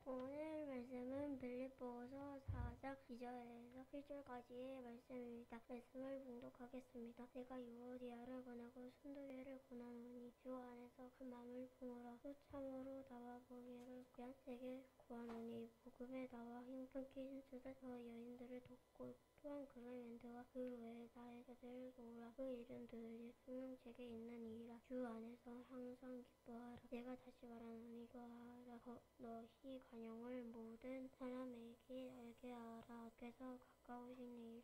오늘 말씀은 빌립보서 4장 2절에서 7절까지의 말씀입니다. 말씀을 봉독하겠습니다. 내가 유오디아를 권하고 순두교회를 권하노니 주 안에서 큰 마음을 품으라. 또 참으로 나와 보기를 귀한 내게 구하노니 복음에 나와 힘겹게 힘쓰다 저 여인들을 돕고 또한 그의 멘트와 그 외에 나의 자들을 도우라. 그 일은 늘 생명책에 있는 일이라. 주 안에서 항상 기뻐하라. 내가 다시 말하노니 기뻐하라. 너희 관용을 모든 사람에게 알게 하라. 그래서 가까우신 일이라.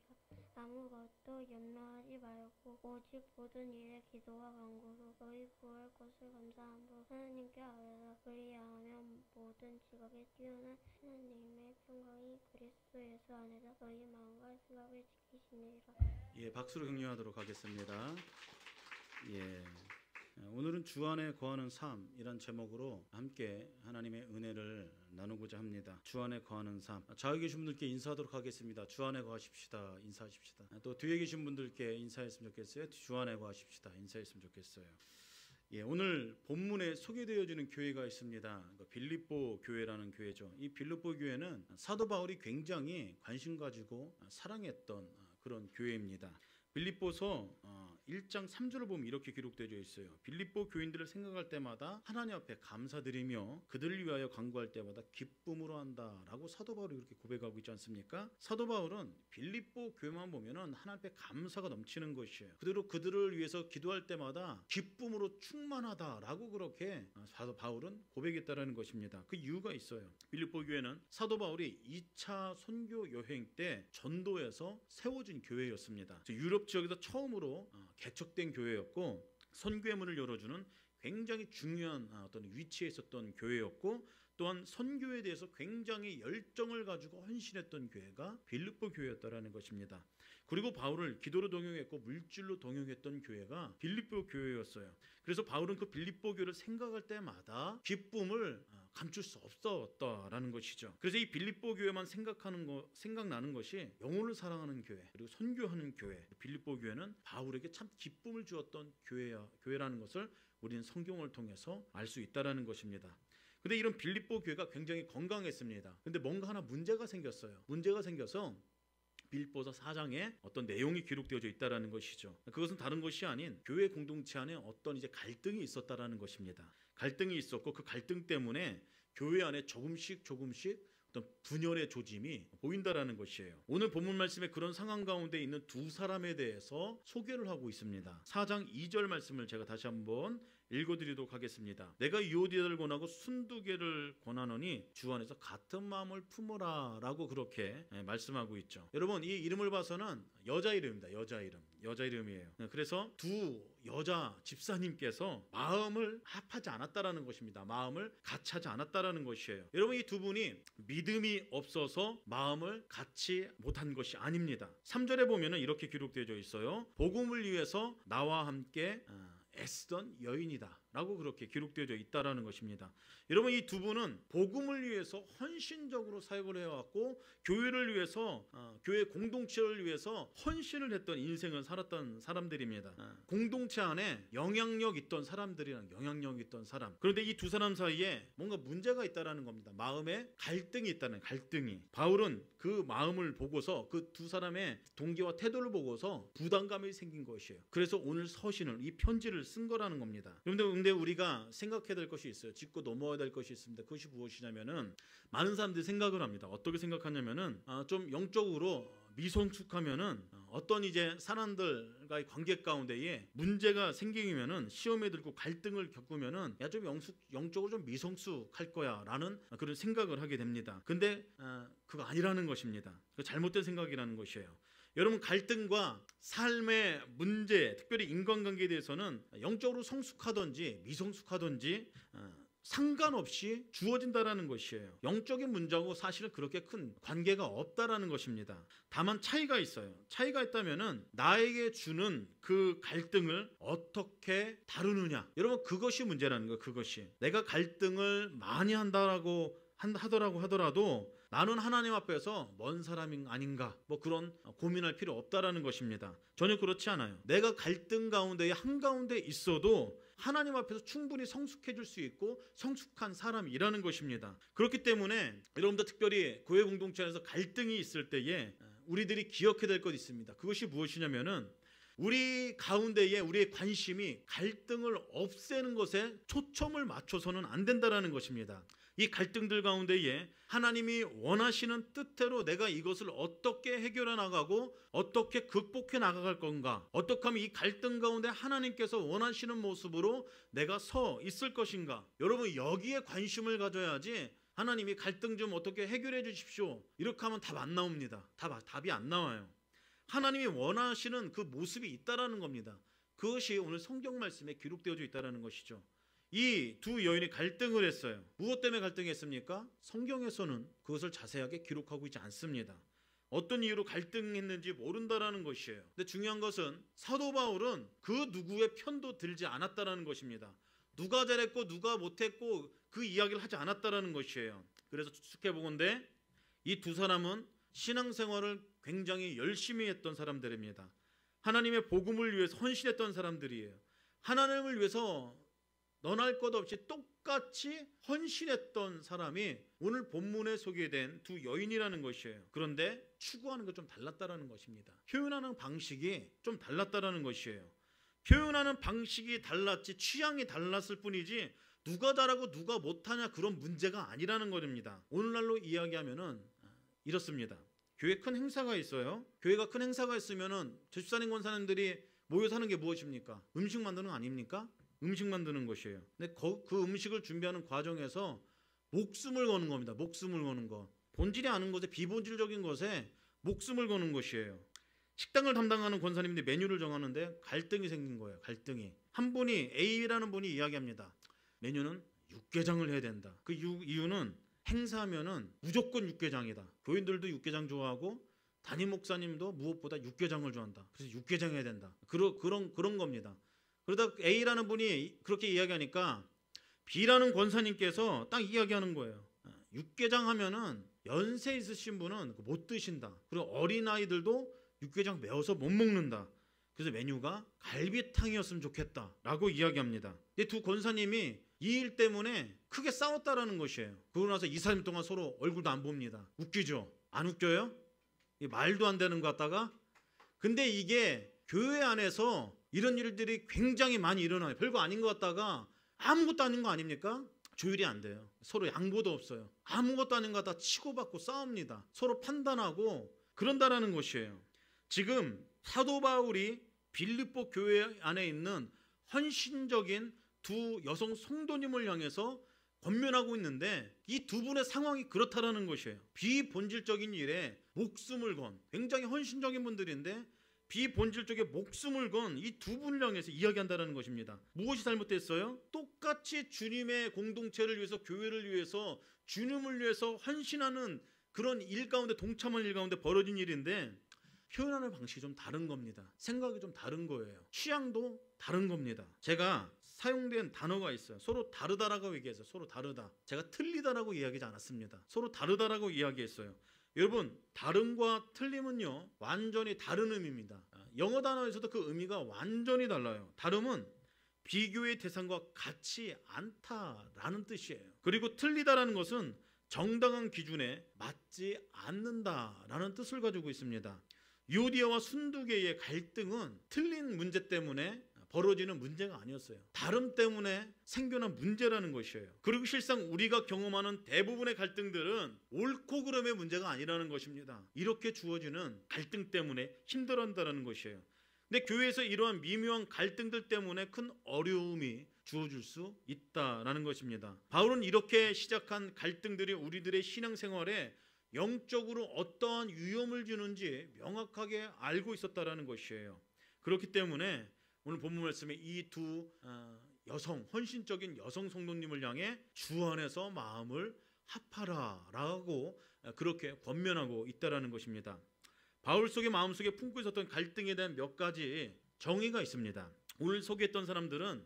아무것도 염려하지 말고 오직 모든 일에 기도와 간구로 너희 구할 것을 감사함으로 하나님께 아뢰라. 그리하면 모든 지각에 뛰어난 하나님의 평강이 그리스도 예수 안에서 너희 마음과 생각을 지키시니라. 예, 박수로 격려하도록 하겠습니다. 예, 오늘은 주 안에 거하는 삶이란 제목으로 함께 하나님의 은혜를 나누고자 합니다. 주 안에 거하는 삶. 좌우에 계신 분들께 인사하도록 하겠습니다. 주 안에 거하십시다. 인사하십시다. 또 뒤에 계신 분들께 인사했으면 좋겠어요. 주 안에 거하십시다. 인사했으면 좋겠어요. 예, 오늘 본문에 소개되어지는 교회가 있습니다. 빌립보 교회라는 교회죠. 이 빌립보 교회는 사도 바울이 굉장히 관심 가지고 사랑했던 그런 교회입니다. 빌립보서 1장 3절을 보면 이렇게 기록되어 있어요. 빌립보 교인들을 생각할 때마다 하나님 앞에 감사드리며 그들을 위하여 간구할 때마다 기쁨으로 한다라고 사도 바울이 이렇게 고백하고 있지 않습니까? 사도 바울은 빌립보 교회만 보면은 하나님 앞에 감사가 넘치는 것이에요. 그들을 위해서 기도할 때마다 기쁨으로 충만하다라고 그렇게 사도 바울은 고백했다라는 것입니다. 그 이유가 있어요. 빌립보 교회는 사도 바울이 2차 선교 여행 때 전도에서 세워진 교회였습니다. 유럽 지역에서 처음으로 개척된 교회였고 선교의 문을 열어주는 굉장히 중요한 어떤 위치에 있었던 교회였고 또한 선교에 대해서 굉장히 열정을 가지고 헌신했던 교회가 빌립보 교회였다라는 것입니다. 그리고 바울을 기도로 동역했고 물질로 동역했던 교회가 빌립보 교회였어요. 그래서 바울은 그 빌립보 교회를 생각할 때마다 기쁨을 감출 수 없었다라는 것이죠. 그래서 이 빌립보 교회만 생각나는 것이 영혼을 사랑하는 교회 그리고 선교하는 교회. 빌립보 교회는 바울에게 참 기쁨을 주었던 교회라는 것을 우리는 성경을 통해서 알 수 있다라는 것입니다. 근데 이런 빌립보 교회가 굉장히 건강했습니다. 근데 뭔가 하나 문제가 생겼어요. 문제가 생겨서 빌립보서 4장에 어떤 내용이 기록되어져 있다라는 것이죠. 그것은 다른 것이 아닌 교회 공동체 안에 어떤 이제 갈등이 있었다라는 것입니다. 갈등이 있었고 그 갈등 때문에 교회 안에 조금씩 어떤 분열의 조짐이 보인다라는 것이에요. 오늘 본문 말씀에 그런 상황 가운데 있는 두 사람에 대해서 소개를 하고 있습니다. 4장 2절 말씀을 제가 다시 한번 읽어드리도록 하겠습니다. 내가 유오디아를 권하고 순두교를 권하노니 주 안에서 같은 마음을 품어라 라고 그렇게 말씀하고 있죠. 여러분 이 이름을 봐서는 여자 이름입니다. 여자 이름이에요. 그래서 두 여자 집사님께서 마음을 합하지 않았다라는 것입니다. 마음을 같이 하지 않았다라는 것이에요. 여러분 이 두 분이 믿음이 없어서 마음을 같이 못한 것이 아닙니다. 3절에 보면은 이렇게 기록되어 있어요. 복음을 위해서 나와 함께 애쓰던 여인이다 라고 그렇게 기록되어 있다라는 것입니다. 여러분 이 두 분은 복음을 위해서 헌신적으로 사역을 해왔고 교회를 위해서 교회 공동체를 위해서 헌신을 했던 인생을 살았던 사람들입니다. 공동체 안에 영향력 있던 사람들이랑 영향력 있던 사람. 그런데 이 두 사람 사이에 뭔가 문제가 있다라는 겁니다. 마음에 갈등이 있다는 갈등이. 바울은 그 마음을 보고서 그 두 사람의 동기와 태도를 보고서 부담감이 생긴 것이에요. 그래서 오늘 서신을 이 편지를 쓴 거라는 겁니다. 근데 우리가 생각해야 될 것이 있어요. 짚고 넘어야 될 것이 있습니다. 그것이 무엇이냐면은 많은 사람들이 생각을 합니다. 어떻게 생각하냐면은 좀 영적으로 미성숙하면은 어떤 이제 사람들과의 관계 가운데에 문제가 생기면은 시험에 들고 갈등을 겪으면은 야 좀 영적으로 좀 미성숙할 거야라는 그런 생각을 하게 됩니다. 근데 그거 아니라는 것입니다. 그 잘못된 생각이라는 것이에요. 여러분 갈등과 삶의 문제, 특별히 인간관계에 대해서는 영적으로 성숙하든지 미성숙하든지 상관없이 주어진다라는 것이에요. 영적인 문제하고 사실은 그렇게 큰 관계가 없다라는 것입니다. 다만 차이가 있어요. 차이가 있다면은 나에게 주는 그 갈등을 어떻게 다루느냐. 여러분 그것이 문제라는 거예요. 그것이 내가 갈등을 많이 하더라도 나는 하나님 앞에서 먼 사람이 아닌가 뭐 그런 고민할 필요 없다라는 것입니다. 전혀 그렇지 않아요. 내가 갈등 가운데 한가운데 있어도 하나님 앞에서 충분히 성숙해질 수 있고 성숙한 사람이라는 것입니다. 그렇기 때문에 여러분들 특별히 교회 공동체 안에서 갈등이 있을 때에 우리들이 기억해야 될 것이 있습니다. 그것이 무엇이냐면은 우리 가운데에 우리의 관심이 갈등을 없애는 것에 초점을 맞춰서는 안 된다는 것입니다. 이 갈등들 가운데에 하나님이 원하시는 뜻대로 내가 이것을 어떻게 해결해 나가고 어떻게 극복해 나갈 건가, 어떻게 하면 이 갈등 가운데 하나님께서 원하시는 모습으로 내가 서 있을 것인가, 여러분 여기에 관심을 가져야지 하나님이 갈등 좀 어떻게 해결해 주십시오 이렇게 하면 답 안 나옵니다. 답이 안 나와요. 하나님이 원하시는 그 모습이 있다라는 겁니다. 그것이 오늘 성경 말씀에 기록되어져 있다라는 것이죠. 이 두 여인이 갈등을 했어요. 무엇 때문에 갈등했습니까? 성경에서는 그것을 자세하게 기록하고 있지 않습니다. 어떤 이유로 갈등했는지 모른다라는 것이에요. 근데 중요한 것은 사도 바울은 그 누구의 편도 들지 않았다라는 것입니다. 누가 잘했고 누가 못했고 그 이야기를 하지 않았다라는 것이에요. 그래서 추측해 보건대 이 두 사람은 신앙생활을 굉장히 열심히 했던 사람들입니다. 하나님의 복음을 위해서 헌신했던 사람들이에요. 하나님을 위해서 너날 것 없이 똑같이 헌신했던 사람이 오늘 본문에 소개된 두 여인이라는 것이에요. 그런데 추구하는 게 좀 달랐다라는 것입니다. 표현하는 방식이 좀 달랐다라는 것이에요. 표현하는 방식이 달랐지 취향이 달랐을 뿐이지 누가 잘하고 누가 못하냐 그런 문제가 아니라는 겁니다. 오늘날로 이야기하면은 이렇습니다. 교회 큰 행사가 있어요. 교회가 큰 행사가 있으면은 제주사님 권사님들이 모여서 하는 게 무엇입니까? 음식 만드는 거 아닙니까? 음식 만드는 것이에요. 근데 그 음식을 준비하는 과정에서 목숨을 거는 겁니다. 목숨을 거는 거. 본질이 아닌 것에 비본질적인 것에 목숨을 거는 것이에요. 식당을 담당하는 권사님들이 메뉴를 정하는데 갈등이 생긴 거예요. 갈등이. 한 분이 A라는 분이 이야기합니다. 메뉴는 육개장을 해야 된다. 그 이유는 행사하면은 무조건 육개장이다. 교인들도 육개장 좋아하고 담임 목사님도 무엇보다 육개장을 좋아한다. 그래서 육개장 해야 된다. 그런 겁니다. 그러다 A라는 분이 그렇게 이야기하니까 B라는 권사님께서 딱 이야기하는 거예요. 육개장 하면은 연세 있으신 분은 못 드신다. 그리고 어린아이들도 육개장 매워서 못 먹는다. 그래서 메뉴가 갈비탕이었으면 좋겠다라고 이야기합니다. 이 두 권사님이 이 일 때문에 크게 싸웠다라는 것이에요. 그러고 나서 2-3일 동안 서로 얼굴도 안 봅니다. 웃기죠? 안 웃겨요? 말도 안 되는 것 같다가. 근데 이게 교회 안에서 이런 일들이 굉장히 많이 일어나요. 별거 아닌 것 같다가 아무것도 아닌 거 아닙니까? 조율이 안 돼요. 서로 양보도 없어요. 아무것도 아닌 것 같다 치고받고 싸웁니다. 서로 판단하고 그런다라는 것이에요. 지금 사도 바울이 빌립보 교회 안에 있는 헌신적인 두 여성 성도님을 향해서 권면하고 있는데 이 두 분의 상황이 그렇다라는 것이에요. 비본질적인 일에 목숨을 건 굉장히 헌신적인 분들인데 비본질적인 목숨을 건 이 두 분을 향해서 이야기한다는 것입니다. 무엇이 잘못됐어요? 똑같이 주님의 공동체를 위해서 교회를 위해서 주님을 위해서 헌신하는 그런 일 가운데 동참하는 일 가운데 벌어진 일인데 표현하는 방식이 좀 다른 겁니다. 생각이 좀 다른 거예요. 취향도 다른 겁니다. 제가 사용된 단어가 있어요. 서로 다르다라고 얘기했어요. 서로 다르다. 제가 틀리다라고 이야기하지 않았습니다. 서로 다르다라고 이야기했어요. 여러분 다름과 틀림은요 완전히 다른 의미입니다. 영어 단어에서도 그 의미가 완전히 달라요. 다름은 비교의 대상과 같지 않다라는 뜻이에요. 그리고 틀리다라는 것은 정당한 기준에 맞지 않는다라는 뜻을 가지고 있습니다. 유디아와 순두개의 갈등은 틀린 문제 때문에 벌어지는 문제가 아니었어요. 다름 때문에 생겨난 문제라는 것이에요. 그리고 실상 우리가 경험하는 대부분의 갈등들은 옳고 그름의 문제가 아니라는 것입니다. 이렇게 주어지는 갈등 때문에 힘들어한다는 것이에요. 근데 교회에서 이러한 미묘한 갈등들 때문에 큰 어려움이 주어질 수 있다라는 것입니다. 바울은 이렇게 시작한 갈등들이 우리들의 신앙생활에 영적으로 어떠한 위험을 주는지 명확하게 알고 있었다라는 것이에요. 그렇기 때문에 오늘 본문 말씀에 이 두 여성, 헌신적인 여성 성도님을 향해 주 안에서 마음을 합하라라고 그렇게 권면하고 있다라는 것입니다. 바울 속의 마음속에 품고 있었던 갈등에 대한 몇 가지 정의가 있습니다. 오늘 소개했던 사람들은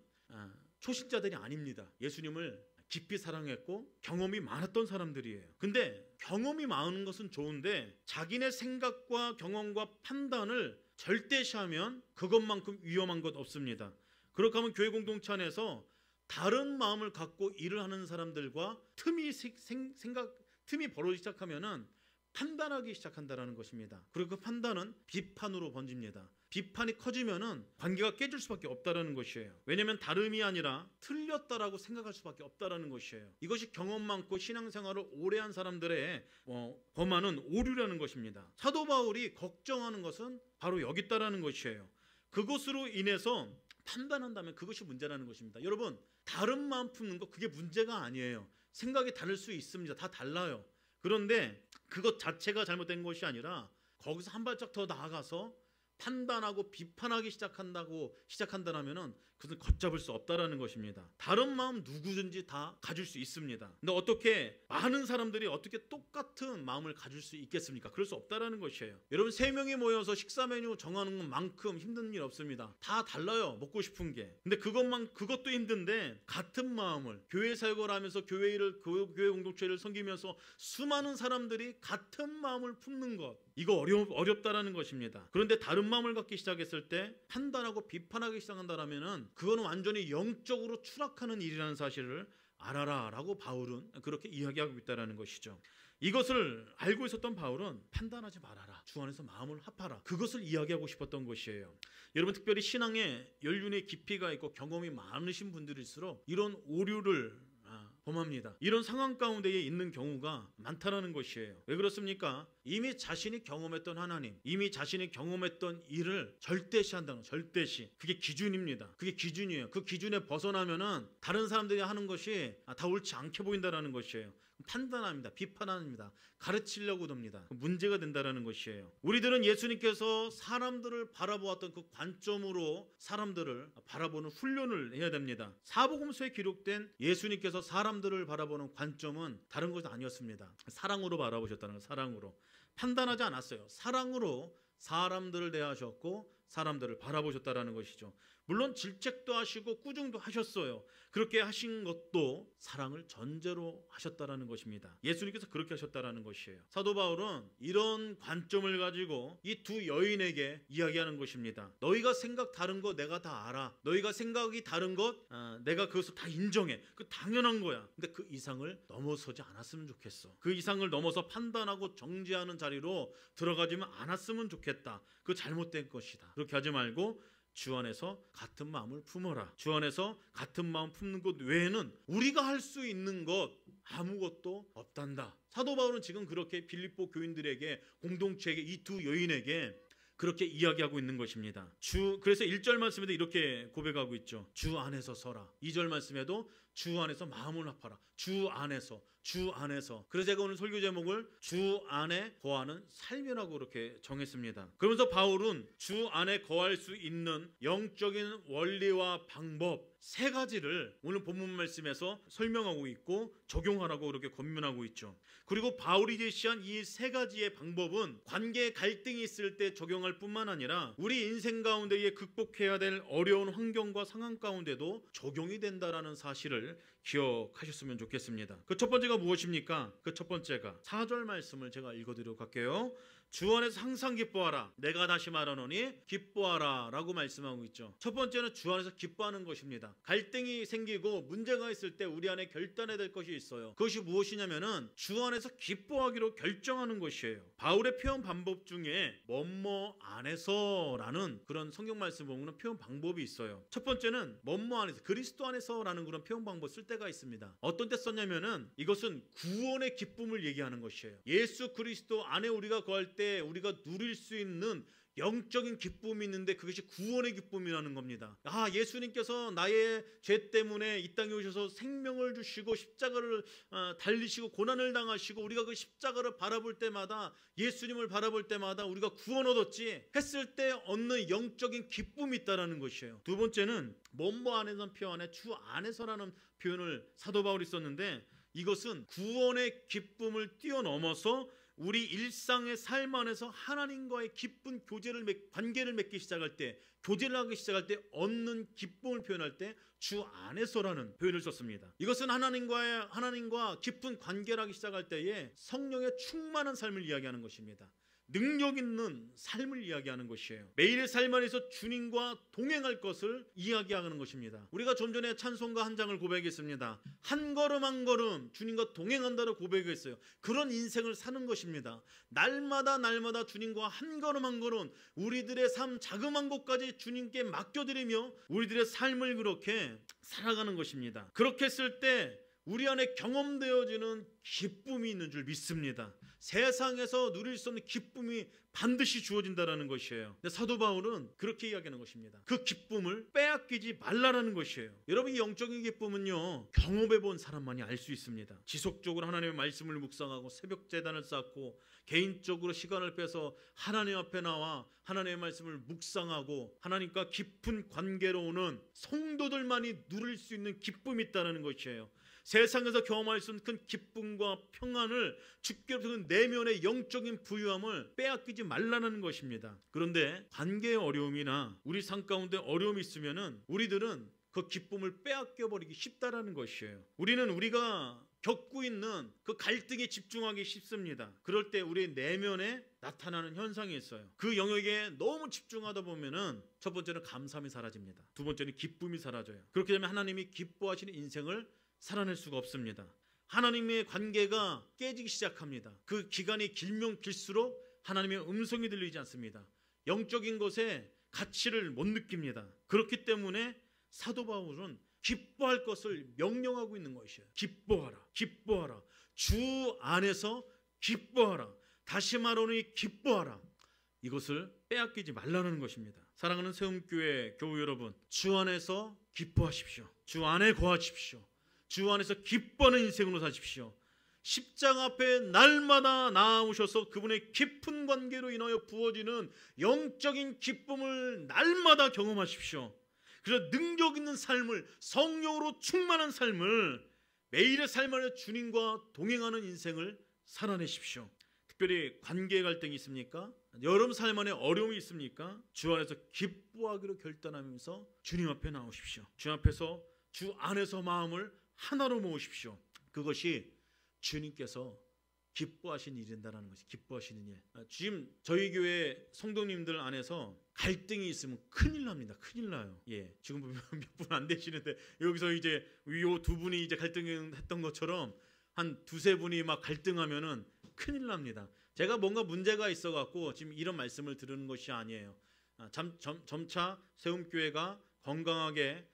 초신자들이 아닙니다. 예수님을 깊이 사랑했고 경험이 많았던 사람들이에요. 근데 경험이 많은 것은 좋은데 자기네 생각과 경험과 판단을 절대시하면 그것만큼 위험한 것 없습니다. 그렇게 하면 교회 공동체 안에서 다른 마음을 갖고 일을 하는 사람들과 틈이 벌어지기 시작하면은 판단하기 시작한다는 것입니다. 그리고 그 판단은 비판으로 번집니다. 비판이 커지면은 관계가 깨질 수밖에 없다라는 것이에요. 왜냐하면 다름이 아니라 틀렸다라고 생각할 수밖에 없다라는 것이에요. 이것이 경험 많고 신앙생활을 오래 한 사람들의 범하는 오류라는 것입니다. 사도 바울이 걱정하는 것은 바로 여기 있다라는 것이에요. 그것으로 인해서 판단한다면 그것이 문제라는 것입니다. 여러분, 다른 마음 품는 거 그게 문제가 아니에요. 생각이 다를 수 있습니다. 다 달라요. 그런데 그것 자체가 잘못된 것이 아니라 거기서 한 발짝 더 나아가서 판단하고 비판하기 시작한다면은 그것은 걷잡을 수 없다라는 것입니다. 다른 마음 누구든지 다 가질 수 있습니다. 근데 어떻게 많은 사람들이 어떻게 똑같은 마음을 가질 수 있겠습니까? 그럴 수 없다라는 것이에요. 여러분 3명이 모여서 식사 메뉴 정하는 것만큼 힘든 일 없습니다. 다 달라요. 먹고 싶은 게. 근데 그것도 힘든데 같은 마음을 교회 사역을 하면서 교회 공동체를 섬기면서 수많은 사람들이 같은 마음을 품는 것, 이거 어렵다라는 것입니다. 그런데 다른 마음을 갖기 시작했을 때 판단하고 비판하기 시작한다라면은 그거는 완전히 영적으로 추락하는 일이라는 사실을 알아라라고 바울은 그렇게 이야기하고 있다라는 것이죠. 이것을 알고 있었던 바울은 판단하지 말아라. 주 안에서 마음을 합하라. 그것을 이야기하고 싶었던 것이에요. 여러분 특별히 신앙에 연륜의 깊이가 있고 경험이 많으신 분들일수록 이런 오류를 범합니다. 이런 상황 가운데에 있는 경우가 많다라는 것이에요. 왜 그렇습니까? 이미 자신이 경험했던 하나님, 이미 자신이 경험했던 일을 절대시한다는 절대시. 그게 기준입니다. 그게 기준이에요. 그 기준에 벗어나면은 다른 사람들이 하는 것이 다 옳지 않게 보인다라는 것이에요. 판단합니다. 비판합니다. 가르치려고 듭니다. 문제가 된다라는 것이에요. 우리들은 예수님께서 사람들을 바라보았던 그 관점으로 사람들을 바라보는 훈련을 해야 됩니다. 사복음서에 기록된 예수님께서 사람들을 바라보는 관점은 다른 것이 아니었습니다. 사랑으로 바라보셨다는 거예요. 사랑으로. 판단하지 않았어요. 사랑으로 사람들을 대하셨고 사람들을 바라보셨다라는 것이죠. 물론 질책도 하시고 꾸중도 하셨어요. 그렇게 하신 것도 사랑을 전제로 하셨다라는 것입니다. 예수님께서 그렇게 하셨다라는 것이에요. 사도 바울은 이런 관점을 가지고 이 두 여인에게 이야기하는 것입니다. 너희가 생각 다른 거 내가 다 알아. 너희가 생각이 다른 것 내가 그것을 다 인정해. 그 당연한 거야. 근데 그 이상을 넘어서지 않았으면 좋겠어. 그 이상을 넘어서 판단하고 정죄하는 자리로 들어가지면 않았으면 좋겠다. 그 잘못된 것이다. 그렇게 하지 말고 주 안에서 같은 마음을 품어라. 주 안에서 같은 마음 품는 것 외에는 우리가 할 수 있는 것 아무것도 없단다. 사도 바울은 지금 그렇게 빌립보 교인들에게, 공동체에게, 이 두 여인에게 그렇게 이야기하고 있는 것입니다. 그래서 1절 말씀에도 이렇게 고백하고 있죠. 주 안에서 서라. 2절 말씀에도 주 안에서 마음을 합하라. 주 안에서. 그래서 제가 오늘 설교 제목을 주 안에 거하는 삶이라고 그렇게 정했습니다. 그러면서 바울은 주 안에 거할 수 있는 영적인 원리와 방법 3가지를 오늘 본문 말씀에서 설명하고 있고 적용하라고 그렇게 권면하고 있죠. 그리고 바울이 제시한 이 3가지의 방법은 관계 갈등이 있을 때 적용할 뿐만 아니라 우리 인생 가운데에 극복해야 될 어려운 환경과 상황 가운데도 적용이 된다라는 사실을 기억하셨으면 좋겠습니다. 그 첫 번째가 무엇입니까? 그 첫 번째가 4절 말씀을 제가 읽어드리도록 할게요. 주 안에서 항상 기뻐하라. 내가 다시 말하노니 기뻐하라 라고 말씀하고 있죠. 첫 번째는 주 안에서 기뻐하는 것입니다. 갈등이 생기고 문제가 있을 때 우리 안에 결단해야 될 것이 있어요. 그것이 무엇이냐면은 주 안에서 기뻐하기로 결정하는 것이에요. 바울의 표현 방법 중에 뭐뭐 안에서 라는 그런 성경 말씀 보면 표현 방법이 있어요. 첫 번째는 뭐뭐 안에서, 그리스도 안에서 라는 그런 표현 방법 쓸 때가 있습니다. 어떤 때 썼냐면은 이것은 구원의 기쁨을 얘기하는 것이에요. 예수 그리스도 안에 우리가 거할 때 우리가 누릴 수 있는 영적인 기쁨이 있는데 그것이 구원의 기쁨이라는 겁니다. 예수님께서 나의 죄 때문에 이 땅에 오셔서 생명을 주시고 십자가를 달리시고 고난을 당하시고 우리가 그 십자가를 바라볼 때마다, 예수님을 바라볼 때마다 우리가 구원 얻었지 했을 때 얻는 영적인 기쁨이 있다는 것이에요. 두 번째는 뭐뭐 안에서 표현에 주 안에서라는 표현을 사도 바울이 썼는데 이것은 구원의 기쁨을 뛰어넘어서 우리 일상의 삶 안에서 하나님과의 기쁜 관계를 맺기 시작할 때, 교제를 하기 시작할 때 얻는 기쁨을 표현할 때 주 안에서라는 표현을 썼습니다. 이것은 하나님과 깊은 관계를 하기 시작할 때에 성령의 충만한 삶을 이야기하는 것입니다. 능력 있는 삶을 이야기하는 것이에요. 매일의 삶 안에서 주님과 동행할 것을 이야기하는 것입니다. 우리가 좀 전에 찬송가 한 장을 고백했습니다. 한 걸음 한 걸음 주님과 동행한다고 고백했어요. 그런 인생을 사는 것입니다. 날마다 주님과 한 걸음 한 걸음 우리들의 삶 자그마한 것까지 주님께 맡겨드리며 우리들의 삶을 그렇게 살아가는 것입니다. 그렇게 했을 때 우리 안에 경험되어지는 기쁨이 있는 줄 믿습니다. 세상에서 누릴 수 없는 기쁨이 반드시 주어진다는 것이에요. 근데 사도 바울은 그렇게 이야기하는 것입니다. 그 기쁨을 빼앗기지 말라는 것이에요. 여러분, 이 영적인 기쁨은요, 경험해 본 사람만이 알 수 있습니다. 지속적으로 하나님의 말씀을 묵상하고 새벽 제단을 쌓고 개인적으로 시간을 빼서 하나님 앞에 나와 하나님의 말씀을 묵상하고 하나님과 깊은 관계로 오는 성도들만이 누릴 수 있는 기쁨이 있다는 것이에요. 세상에서 경험할 수 있는 큰 기쁨과 평안을 주께로부터 그 내면의 영적인 부유함을 빼앗기지 말라는 것입니다. 그런데 관계의 어려움이나 우리 삶 가운데 어려움이 있으면은 우리들은 그 기쁨을 빼앗겨 버리기 쉽다라는 것이에요. 우리가 겪고 있는 그 갈등에 집중하기 쉽습니다. 그럴 때 우리 내면에 나타나는 현상이 있어요. 그 영역에 너무 집중하다 보면은 첫 번째는 감사함이 사라집니다. 두 번째는 기쁨이 사라져요. 그렇게 되면 하나님이 기뻐하시는 인생을 살아낼 수가 없습니다. 하나님의 관계가 깨지기 시작합니다. 그 기간이 길면 길수록 하나님의 음성이 들리지 않습니다. 영적인 것에 가치를 못 느낍니다. 그렇기 때문에 사도 바울은 기뻐할 것을 명령하고 있는 것이에요. 기뻐하라, 기뻐하라. 주 안에서 기뻐하라. 다시 말하노니 기뻐하라. 이것을 빼앗기지 말라는 것입니다. 사랑하는 세움교회 교우 여러분, 주 안에서 기뻐하십시오. 주 안에 거하십시오. 주 안에서 기뻐하는 인생으로 사십시오. 십자가 앞에 날마다 나아오셔서 그분의 깊은 관계로 인하여 부어지는 영적인 기쁨을 날마다 경험하십시오. 그래서 능력 있는 삶을, 성령으로 충만한 삶을, 매일의 삶 안에 주님과 동행하는 인생을 살아내십시오. 특별히 관계 갈등이 있습니까? 여러분 삶 안에 어려움이 있습니까? 주 안에서 기뻐하기로 결단하면서 주님 앞에 나오십시오. 주 앞에서, 주 안에서 마음을 하나로 모으십시오. 그것이 주님께서 기뻐하신 일인다라는 것이, 기뻐하시는 일. 지금 저희 교회 성도님들 안에서 갈등이 있으면 큰일 납니다. 큰일 나요. 예, 지금 몇 분 안 되시는데 여기서 이제 요 두 분이 이제 갈등했던 것처럼 한 두세 분이 막 갈등하면은 큰일 납니다. 제가 뭔가 문제가 있어갖고 지금 이런 말씀을 드리는 것이 아니에요. 점차 세움교회가 건강하게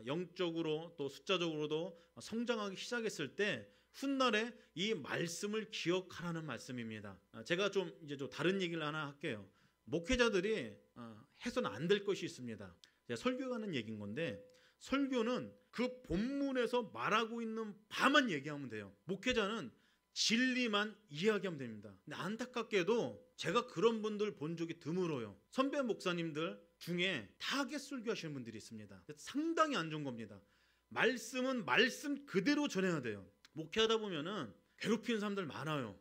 영적으로 또 숫자적으로도 성장하기 시작했을 때 훗날에 이 말씀을 기억하라는 말씀입니다. 제가 좀 다른 얘기를 하나 할게요. 목회자들이 해서는 안 될 것이 있습니다. 제가 설교하는 얘기인 건데, 설교는 그 본문에서 말하고 있는 바만 얘기하면 돼요. 목회자는 진리만 이야기하면 됩니다. 근데 안타깝게도 제가 그런 분들 본 적이 드물어요. 선배 목사님들 중에 타겟 설교하시는 분들이 있습니다. 상당히 안 좋은 겁니다. 말씀은 말씀 그대로 전해야 돼요. 목회하다 보면은 괴롭히는 사람들 많아요.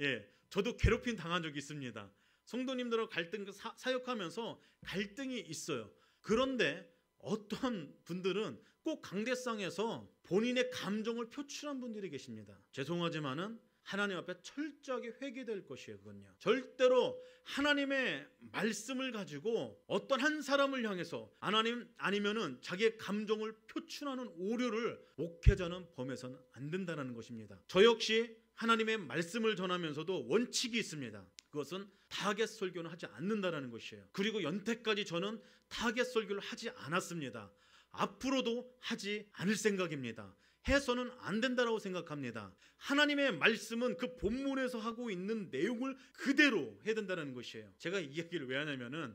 예, 저도 괴롭힘 당한 적이 있습니다. 성도님들하고 갈등, 사역하면서 갈등이 있어요. 그런데 어떤 분들은 꼭 강대상에서 본인의 감정을 표출한 분들이 계십니다. 죄송하지만은 하나님 앞에 철저하게 회개될 것이에요. 그건요, 절대로 하나님의 말씀을 가지고 어떤 한 사람을 향해서 하나님 아니면은 자기의 감정을 표출하는 오류를 목회자는 범해서는 안 된다는 것입니다. 저 역시 하나님의 말씀을 전하면서도 원칙이 있습니다. 그것은 타겟 설교는 하지 않는다는 것이에요. 그리고 연태까지 저는 타겟 설교를 하지 않았습니다. 앞으로도 하지 않을 생각입니다. 해서는 안 된다고 생각합니다. 하나님의 말씀은 그 본문에서 하고 있는 내용을 그대로 해야 된다는 것이에요. 제가 이 이야기를 왜 하냐면은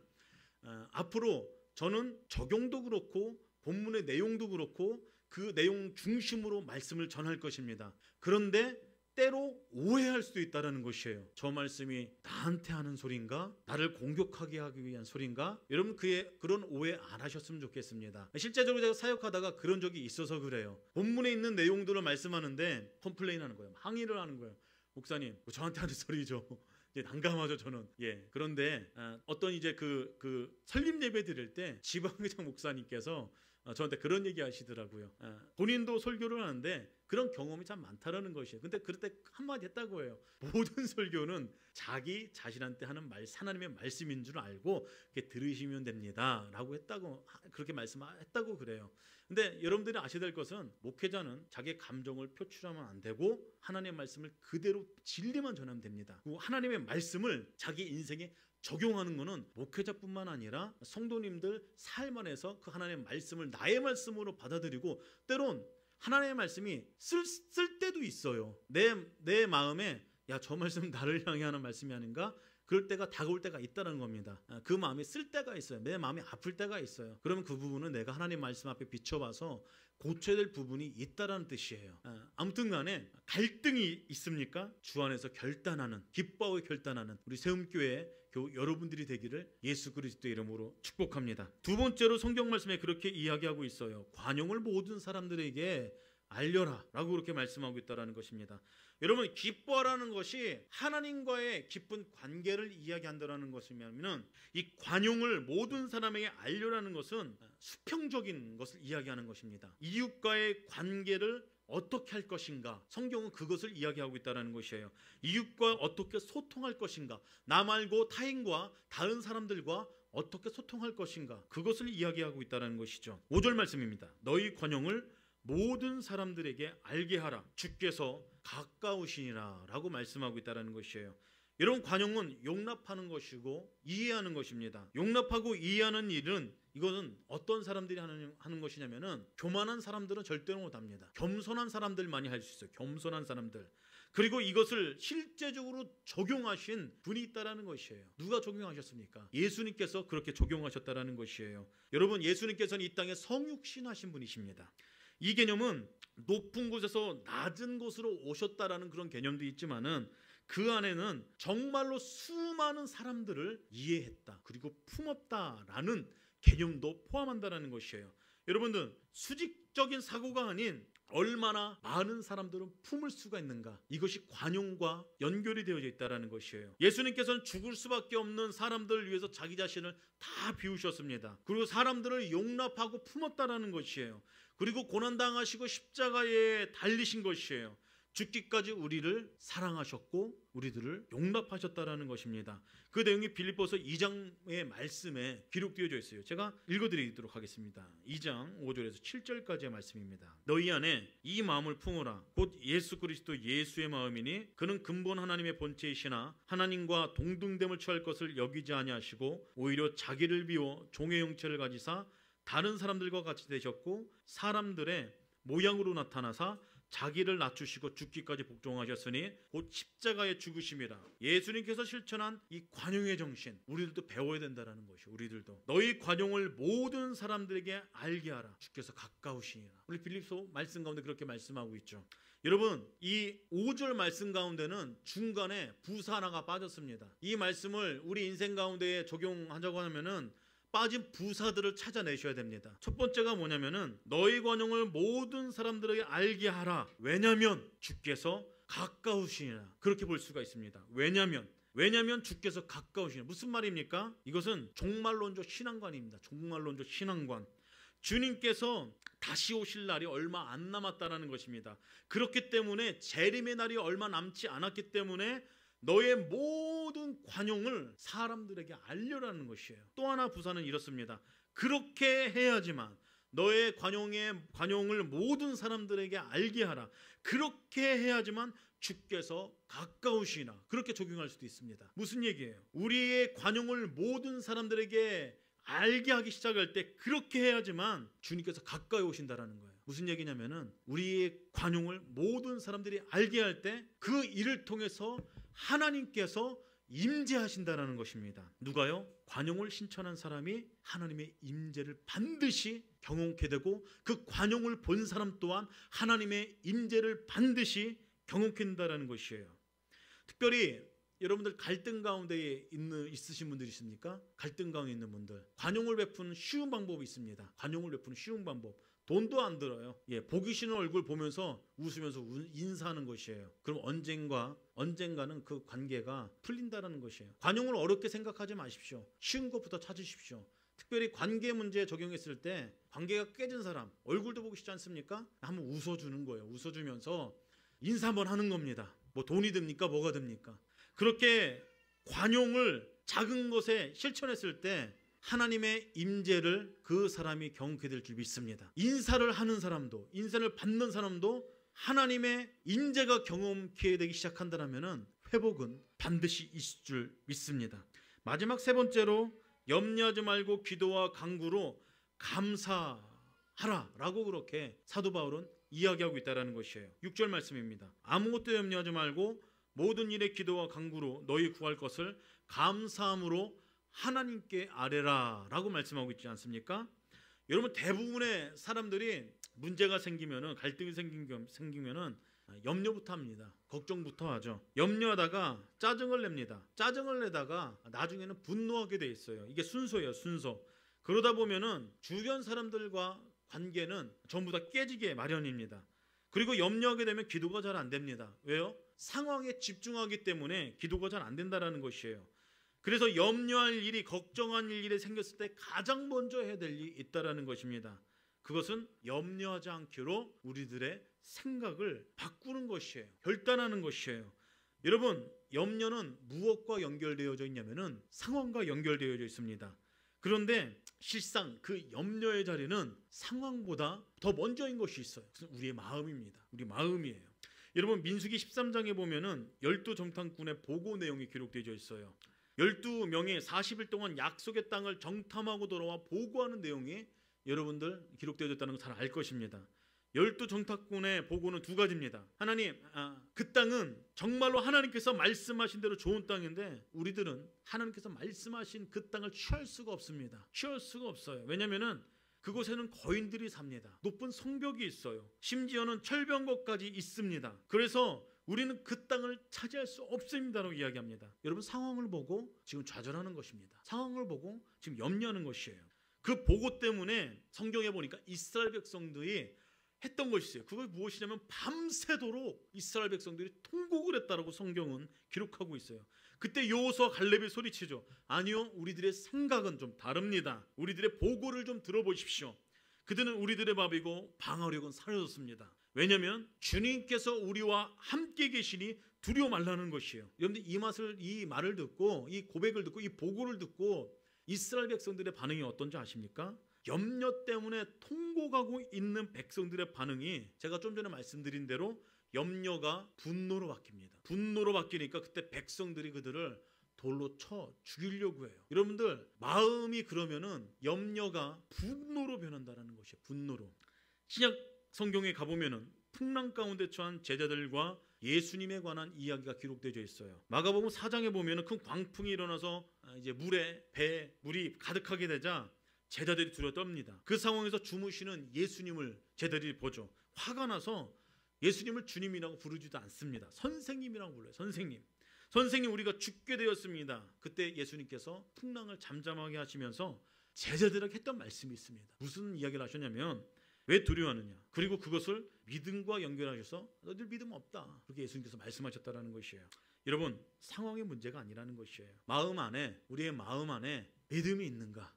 앞으로 저는 적용도 그렇고 본문의 내용도 그렇고 그 내용 중심으로 말씀을 전할 것입니다. 그런데 때로 오해할 수도 있다는 것이에요. 저 말씀이 나한테 하는 소린가? 나를 공격하게 하기 위한 소린가? 여러분 그런 오해 안 하셨으면 좋겠습니다. 실제적으로 제가 사역하다가 그런 적이 있어서 그래요. 본문에 있는 내용들을 말씀하는데 컴플레인 하는 거예요. 항의를 하는 거예요. 목사님, 저한테 하는 소리죠. 이제 난감하죠, 저는. 예. 그런데 어떤 이제 그 설립 예배 드릴 때 지방회장 목사님께서 저한테 그런 얘기 하시더라고요. 본인도 설교를 하는데 그런 경험이 참 많다라는 것이에요. 근데 그럴 때 한마디 했다고 해요. 모든 설교는 자기 자신한테 하는 하나님의 말씀인 줄 알고 이렇게 들으시면 됩니다 라고 했다고, 그렇게 말씀했다고 그래요. 근데 여러분들이 아셔야 될 것은, 목회자는 자기의 감정을 표출하면 안 되고 하나님의 말씀을 그대로 진리만 전하면 됩니다. 그리고 하나님의 말씀을 자기 인생에 적용하는 것은 목회자뿐만 아니라 성도님들 삶 안에서 그 하나님의 말씀을 나의 말씀으로 받아들이고, 때론 하나님의 말씀이 쓸 때도 있어요. 내 마음에 야, 저 말씀 나를 향해 하는 말씀이 아닌가? 그럴 때가 다가올 때가 있다는 겁니다. 그 마음이 쓸 때가 있어요. 내 마음이 아플 때가 있어요. 그러면 그 부분은 내가 하나님 말씀 앞에 비춰봐서 고쳐야 될 부분이 있다라는 뜻이에요. 아무튼 간에 갈등이 있습니까? 주 안에서 결단하는, 기뻐하고 결단하는 우리 세움교회 여러분들이 되기를 예수 그리스도의 이름으로 축복합니다. 두 번째로 성경 말씀에 그렇게 이야기하고 있어요. 관용을 모든 사람들에게 알려라 라고 그렇게 말씀하고 있다는 것입니다. 여러분, 기뻐하라는 것이 하나님과의 깊은 관계를 이야기한다는 것이면, 이 관용을 모든 사람에게 알려라는 것은 수평적인 것을 이야기하는 것입니다. 이웃과의 관계를 어떻게 할 것인가, 성경은 그것을 이야기하고 있다는 것이에요. 이웃과 어떻게 소통할 것인가, 나 말고 타인과 다른 사람들과 어떻게 소통할 것인가, 그것을 이야기하고 있다는 것이죠. 5절 말씀입니다. 너희 관용을 모든 사람들에게 알게 하라. 주께서 가까우시니라 라고 말씀하고 있다는 것이에요. 여러분, 관용은 용납하는 것이고 이해하는 것입니다. 용납하고 이해하는 일은, 이것은 어떤 사람들이 하는 것이냐면은, 교만한 사람들은 절대로 못합니다. 겸손한 사람들만이 할 수 있어요. 겸손한 사람들. 그리고 이것을 실제적으로 적용하신 분이 있다라는 것이에요. 누가 적용하셨습니까? 예수님께서 그렇게 적용하셨다라는 것이에요. 여러분, 예수님께서는 이 땅에 성육신하신 분이십니다. 이 개념은 높은 곳에서 낮은 곳으로 오셨다라는 그런 개념도 있지만은, 그 안에는 정말로 수많은 사람들을 이해했다, 그리고 품었다라는 개념도 포함한다는 것이에요. 여러분들, 수직적인 사고가 아닌 얼마나 많은 사람들은 품을 수가 있는가, 이것이 관용과 연결이 되어져 있다는 것이에요. 예수님께서는 죽을 수밖에 없는 사람들을 위해서 자기 자신을 다 비우셨습니다. 그리고 사람들을 용납하고 품었다는 것이에요. 그리고 고난당하시고 십자가에 달리신 것이에요. 죽기까지 우리를 사랑하셨고 우리들을 용납하셨다라는 것입니다. 그 내용이 빌립보서 2장의 말씀에 기록되어져 있어요. 제가 읽어드리도록 하겠습니다. 2장 5절에서 7절까지의 말씀입니다. 너희 안에 이 마음을 품으라. 곧 예수 그리스도 예수의 마음이니 그는 근본 하나님의 본체이시나 하나님과 동등됨을 취할 것을 여기지 아니하시고 오히려 자기를 비워 종의 형체를 가지사 다른 사람들과 같이 되셨고 사람들의 모양으로 나타나사 자기를 낮추시고 죽기까지 복종하셨으니 곧 십자가에 죽으심이라. 예수님께서 실천한 이 관용의 정신, 우리들도 배워야 된다는 것이요. 우리들도 너희 관용을 모든 사람들에게 알게 하라. 주께서 가까우시니라. 우리 빌립보 말씀 가운데 그렇게 말씀하고 있죠. 여러분, 이 5절 말씀 가운데는 중간에 부사 하나가 빠졌습니다. 이 말씀을 우리 인생 가운데에 적용하자고 하면은 빠진 부사들을 찾아내셔야 됩니다. 첫 번째가 뭐냐면은 너희 관용을 모든 사람들에게 알게 하라. 왜냐면 주께서 가까우시니라. 그렇게 볼 수가 있습니다. 왜냐면 주께서 가까우시니라. 무슨 말입니까? 이것은 종말론적 신앙관입니다. 종말론적 신앙관. 주님께서 다시 오실 날이 얼마 안 남았다는 것입니다. 그렇기 때문에 재림의 날이 얼마 남지 않았기 때문에 너의 모든 관용을 사람들에게 알려라는 것이에요. 또 하나 부사는 이렇습니다. 그렇게 해야지만 너의 관용을 모든 사람들에게 알게 하라. 그렇게 해야지만 주께서 가까우시나. 그렇게 적용할 수도 있습니다. 무슨 얘기예요? 우리의 관용을 모든 사람들에게 알게 하기 시작할 때 그렇게 해야지만 주님께서 가까이 오신다라는 거예요. 무슨 얘기냐면은 우리의 관용을 모든 사람들이 알게 할 때 그 일을 통해서 하나님께서 임재하신다라는 것입니다. 누가요? 관용을 신천한 사람이 하나님의 임재를 반드시 경험케 되고 그 관용을 본 사람 또한 하나님의 임재를 반드시 경험케 된다는 것이에요. 특별히 여러분들 갈등 가운데 있으신 분들 있습니까? 갈등 가운데 있는 분들, 관용을 베푸는 쉬운 방법이 있습니다. 관용을 베푸는 쉬운 방법. 돈도 안 들어요. 보기 싫은 얼굴 보면서 웃으면서 인사하는 것이에요. 그럼 언젠가는 그 관계가 풀린다는 것이에요. 관용을 어렵게 생각하지 마십시오. 쉬운 것부터 찾으십시오. 특별히 관계 문제에 적용했을 때 관계가 깨진 사람 얼굴도 보고 싶지 않습니까? 한번 웃어주는 거예요. 웃어주면서 인사 한번 하는 겁니다. 뭐 돈이 듭니까? 뭐가 듭니까? 그렇게 관용을 작은 것에 실천했을 때 하나님의 임재를 그 사람이 경험하게 될 줄 믿습니다. 인사를 하는 사람도, 인사를 받는 사람도 하나님의 임재가 경험하게 되기 시작한다면 회복은 반드시 있을 줄 믿습니다. 마지막 세 번째로 염려하지 말고 기도와 간구로 감사하라라고 그렇게 사도 바울은 이야기하고 있다는 것이에요. 6절 말씀입니다. 아무것도 염려하지 말고 모든 일에 기도와 간구로 너희 구할 것을 감사함으로 하나님께 아뢰라 라고 말씀하고 있지 않습니까? 여러분, 대부분의 사람들이 문제가 생기면은, 갈등이 생기면은 염려부터 합니다. 걱정부터 하죠. 염려하다가 짜증을 냅니다. 짜증을 내다가 나중에는 분노하게 돼 있어요. 이게 순서예요, 순서. 그러다 보면은 주변 사람들과 관계는 전부 다 깨지게 마련입니다. 그리고 염려하게 되면 기도가 잘 안 됩니다. 왜요? 상황에 집중하기 때문에 기도가 잘 안 된다는 것이에요. 그래서 염려할 일이, 걱정할 일이 생겼을 때 가장 먼저 해야 될 일이 있다는 것입니다. 그것은 염려하지 않기로 우리들의 생각을 바꾸는 것이에요. 결단하는 것이에요. 여러분, 염려는 무엇과 연결되어져 있냐면은 상황과 연결되어져 있습니다. 그런데 실상 그 염려의 자리는 상황보다 더 먼저인 것이 있어요. 그것은 우리의 마음입니다. 우리 마음이에요. 여러분, 민수기 13장에 보면은 12정탐꾼의 보고 내용이 기록되어 있어요. 12명이 40일 동안 약속의 땅을 정탐하고 돌아와 보고하는 내용이 여러분들 기록되어 있다는 거 잘 알 것입니다. 12정탐꾼의 보고는 두 가지입니다. 하나님, 그 땅은 정말로 하나님께서 말씀하신 대로 좋은 땅인데 우리들은 하나님께서 말씀하신 그 땅을 취할 수가 없습니다. 취할 수가 없어요. 왜냐하면 그곳에는 거인들이 삽니다. 높은 성벽이 있어요. 심지어는 철병거까지 있습니다. 그래서 우리는 그 땅을 차지할 수 없습니다라고 이야기합니다. 여러분, 상황을 보고 지금 좌절하는 것입니다. 상황을 보고 지금 염려하는 것이에요. 그 보고 때문에 성경에 보니까 이스라엘 백성들이 했던 것이 있어요. 그걸 무엇이냐면 밤새도록 이스라엘 백성들이 통곡을 했다라고 성경은 기록하고 있어요. 그때 여호수아 갈렙이 소리치죠. 아니요, 우리들의 생각은 좀 다릅니다. 우리들의 보고를 좀 들어보십시오. 그들은 우리들의 밥이고 방어력은 사라졌습니다. 왜냐하면 주님께서 우리와 함께 계시니 두려워 말라는 것이에요. 여러분들, 이 말을 듣고, 이 고백을 듣고, 이 보고를 듣고 이스라엘 백성들의 반응이 어떤지 아십니까? 염려 때문에 통곡하고 있는 백성들의 반응이, 제가 좀 전에 말씀드린 대로 염려가 분노로 바뀝니다. 분노로 바뀌니까 그때 백성들이 그들을 돌로 쳐 죽이려고 해요. 여러분들, 마음이 그러면은 염려가 분노로 변한다는 것이에요. 분노로. 신약 성경에 가보면은 풍랑 가운데 처한 제자들과 예수님에 관한 이야기가 기록되어 있어요. 마가복음 4장에 보면은 큰 광풍이 일어나서 이제 물이 가득하게 되자 제자들이 두려워 떱니다. 그 상황에서 주무시는 예수님을 제자들이 보죠. 화가 나서 예수님을 주님이라고 부르지도 않습니다. 선생님이라고 불러요. 선생님, 우리가 죽게 되었습니다. 그때 예수님께서 풍랑을 잠잠하게 하시면서 제자들에게 했던 말씀이 있습니다. 무슨 이야기를 하셨냐면, 왜 두려워하느냐? 그리고 그것을 믿음과 연결하셔서 너희들 믿음 없다, 그렇게 예수님께서 말씀하셨다는 것이에요. 여러분, 상황의 문제가 아니라는 것이에요. 우리의 마음 안에 믿음이 있는가?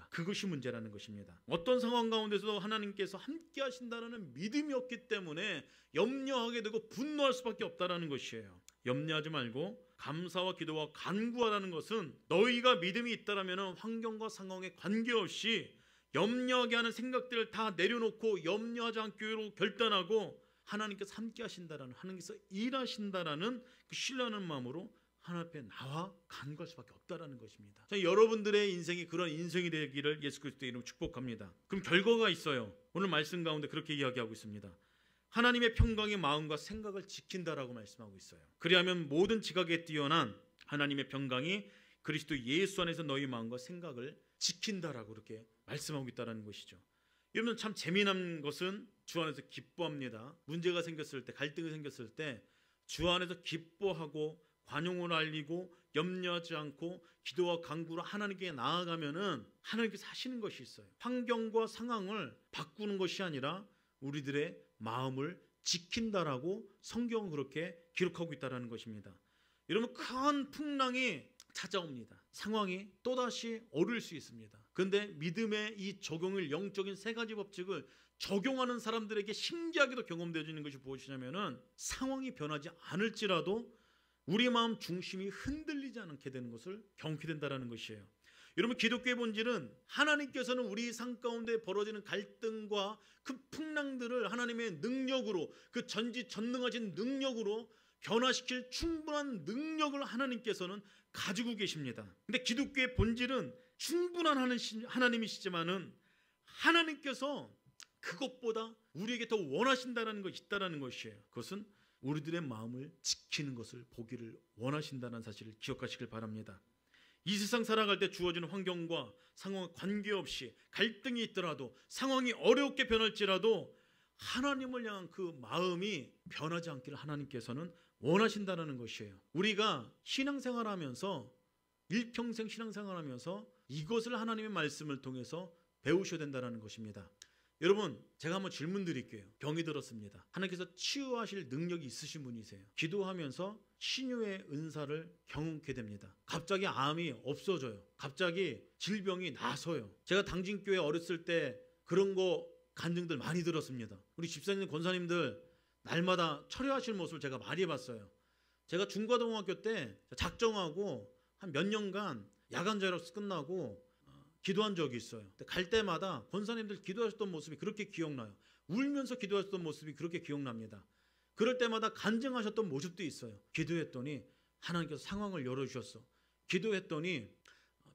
그것이 문제라는 것입니다. 어떤 상황 가운데서도 하나님께서 함께 하신다는 믿음이 없기 때문에 염려하게 되고 분노할 수밖에 없다는 것이에요. 염려하지 말고 감사와 기도와 간구하라는 것은 너희가 믿음이 있다라면 환경과 상황에 관계없이 염려하게 하는 생각들을 다 내려놓고 염려하지 않기로 결단하고 하나님께서 함께 하신다라는, 하나님께서 일하신다라는 그 신뢰하는 마음으로 하나님 앞에 나와 간구할 수밖에 없다라는 것입니다. 여러분들의 인생이 그런 인생이 되기를 예수 그리스도의 이름으로 축복합니다. 그럼 결과가 있어요. 오늘 말씀 가운데 그렇게 이야기하고 있습니다. 하나님의 평강이 마음과 생각을 지킨다라고 말씀하고 있어요. 그리하면 모든 지각에 뛰어난 하나님의 평강이 그리스도 예수 안에서 너희 마음과 생각을 지킨다라고 그렇게 말씀하고 있다는 것이죠. 여러분, 참 재미난 것은 주 안에서 기뻐합니다. 문제가 생겼을 때, 갈등이 생겼을 때 주 안에서 기뻐하고 관용을 알리고 염려하지 않고 기도와 간구로 하나님께 나아가면은 하나님께서 하시는 것이 있어요. 환경과 상황을 바꾸는 것이 아니라 우리들의 마음을 지킨다라고 성경은 그렇게 기록하고 있다는 것입니다. 여러분, 큰 풍랑이 찾아옵니다. 상황이 또다시 어려울 수 있습니다. 그런데 믿음의 이 적용을 영적인 세 가지 법칙을 적용하는 사람들에게 신기하게도 경험되어지는 것이 무엇이냐면은 상황이 변하지 않을지라도 우리 마음 중심이 흔들리지 않게 되는 것을 경험하게 된다는 것이에요. 여러분, 기독교의 본질은 하나님께서는 우리 삶 가운데 벌어지는 갈등과 그 풍랑들을 하나님의 능력으로, 그 전지전능하신 능력으로 변화시킬 충분한 능력을 하나님께서는 가지고 계십니다. 근데 기독교의 본질은 충분한 하나님이시지만은 하나님께서 그것보다 우리에게 더 원하신다는 것이 있다는 것이에요. 그것은 우리들의 마음을 지키는 것을 보기를 원하신다는 사실을 기억하시길 바랍니다. 이 세상 살아갈 때 주어지는 환경과 상황과 관계없이 갈등이 있더라도, 상황이 어렵게 변할지라도 하나님을 향한 그 마음이 변하지 않기를 하나님께서는 원하신다는 것이에요. 우리가 신앙생활하면서, 일평생 신앙생활하면서 이것을 하나님의 말씀을 통해서 배우셔야 된다는 것입니다. 여러분, 제가 한번 질문 드릴게요. 병이 들었습니다. 하나님께서 치유하실 능력이 있으신 분이세요. 기도하면서 신유의 은사를 경험하게 됩니다. 갑자기 암이 없어져요. 갑자기 질병이 나서요. 제가 당진교회 어렸을 때 그런 거 간증들 많이 들었습니다. 우리 집사님, 권사님들 날마다 철회하실 모습을 제가 많이 봤어요. 제가 중고등학교 때 작정하고 한 몇 년간 야간 자율학습 끝나고 기도한 적이 있어요. 갈 때마다 권사님들 기도하셨던 모습이 그렇게 기억나요. 울면서 기도하셨던 모습이 그렇게 기억납니다. 그럴 때마다 간증하셨던 모습도 있어요. 기도했더니 하나님께서 상황을 열어주셨어. 기도했더니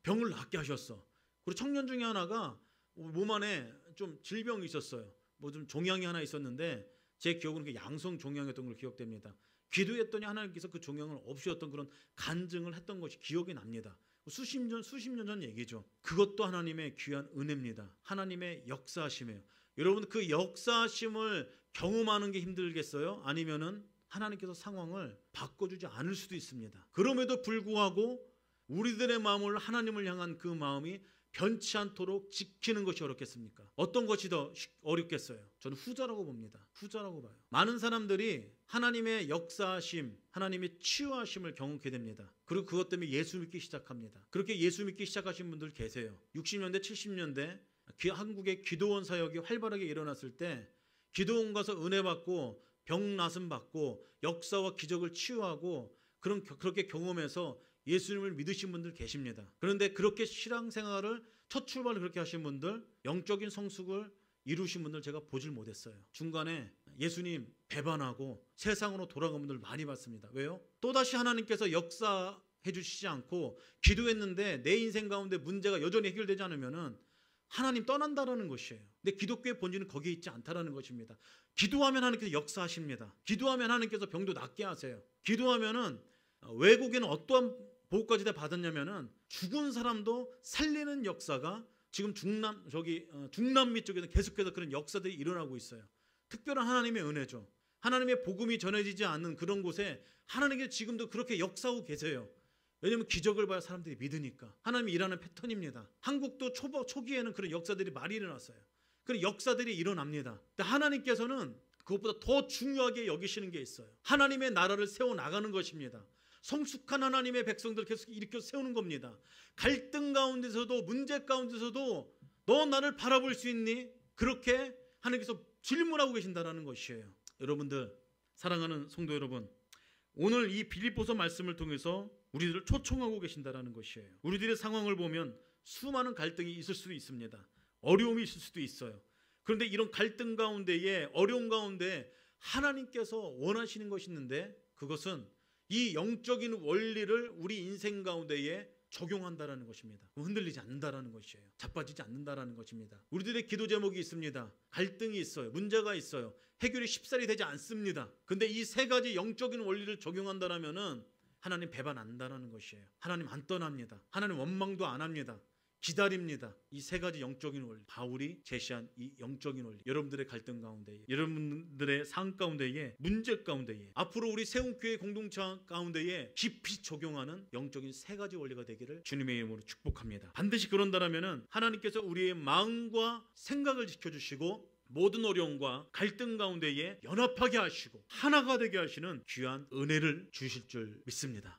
병을 낫게 하셨어. 그리고 청년 중에 하나가 몸 안에 좀 질병이 있었어요. 뭐 좀 종양이 하나 있었는데 제 기억으로는 양성 종양이었던 걸로 기억됩니다. 기도했더니 하나님께서 그 종양을 없애셨던 그런 간증을 했던 것이 기억이 납니다. 수십 년 전 얘기죠. 그것도 하나님의 귀한 은혜입니다. 하나님의 역사하심이에요. 여러분, 그 역사하심을 경험하는 게 힘들겠어요? 아니면은 하나님께서 상황을 바꿔주지 않을 수도 있습니다. 그럼에도 불구하고 우리들의 마음을 하나님을 향한 그 마음이 변치 않도록 지키는 것이 어렵겠습니까? 어떤 것이 더 어렵겠어요? 저는 후자라고 봅니다. 후자라고 봐요. 많은 사람들이 하나님의 역사하심, 하나님의 치유하심을 경험하게 됩니다. 그리고 그것 때문에 예수 믿기 시작합니다. 그렇게 예수 믿기 시작하신 분들 계세요. 60년대, 70년대 한국의 기도원 사역이 활발하게 일어났을 때 기도원 가서 은혜 받고 병 나음 받고 역사와 기적을 치유하고 그렇게 경험해서 예수님을 믿으신 분들 계십니다. 그런데 그렇게 신앙생활을 첫 출발을 그렇게 하신 분들, 영적인 성숙을 이루신 분들 제가 보질 못했어요. 중간에 예수님 배반하고 세상으로 돌아간 분들 많이 봤습니다. 왜요? 또다시 하나님께서 역사해 주시지 않고 기도했는데 내 인생 가운데 문제가 여전히 해결되지 않으면은 하나님 떠난다라는 것이에요. 근데 기독교의 본질은 거기에 있지 않다라는 것입니다. 기도하면 하나님께서 역사하십니다. 기도하면 하나님께서 병도 낫게 하세요. 기도하면은 외국에는 어떠한 복까지 다 받았냐면은 죽은 사람도 살리는 역사가 지금 중남미 쪽에서 계속해서 그런 역사들이 일어나고 있어요. 특별한 하나님의 은혜죠. 하나님의 복음이 전해지지 않는 그런 곳에 하나님께서 지금도 그렇게 역사하고 계세요. 왜냐하면 기적을 봐야 사람들이 믿으니까. 하나님이 일하는 패턴입니다. 한국도 초기에는 그런 역사들이 많이 일어났어요. 그런 역사들이 일어납니다. 근데 하나님께서는 그것보다 더 중요하게 여기시는 게 있어요. 하나님의 나라를 세워나가는 것입니다. 성숙한 하나님의 백성들 계속 일으켜 세우는 겁니다. 갈등 가운데서도, 문제 가운데서도 너 나를 바라볼 수 있니? 그렇게 하나님께서 질문하고 계신다는 것이에요. 여러분들, 사랑하는 성도 여러분, 오늘 이 빌립보서 말씀을 통해서 우리들을 초청하고 계신다는 것이에요. 우리들의 상황을 보면 수많은 갈등이 있을 수도 있습니다. 어려움이 있을 수도 있어요. 그런데 이런 갈등 가운데에, 어려움 가운데 하나님께서 원하시는 것이 있는데, 그것은 이 영적인 원리를 우리 인생 가운데에 적용한다라는 것입니다. 흔들리지 않는다라는 것이에요. 자빠지지 않는다라는 것입니다. 우리들의 기도 제목이 있습니다. 갈등이 있어요. 문제가 있어요. 해결이 쉽사리 되지 않습니다. 근데 이 세 가지 영적인 원리를 적용한다라면은 하나님 배반 안 한다는 것이에요. 하나님 안 떠납니다. 하나님 원망도 안 합니다. 기다립니다. 이 세 가지 영적인 원리, 바울이 제시한 이 영적인 원리, 여러분들의 갈등 가운데에, 여러분들의 삶 가운데에, 문제 가운데에, 앞으로 우리 세운교회 공동체 가운데에 깊이 적용하는 영적인 세 가지 원리가 되기를 주님의 이름으로 축복합니다. 반드시 그런다라면은 하나님께서 우리의 마음과 생각을 지켜주시고 모든 어려움과 갈등 가운데에 연합하게 하시고 하나가 되게 하시는 귀한 은혜를 주실 줄 믿습니다.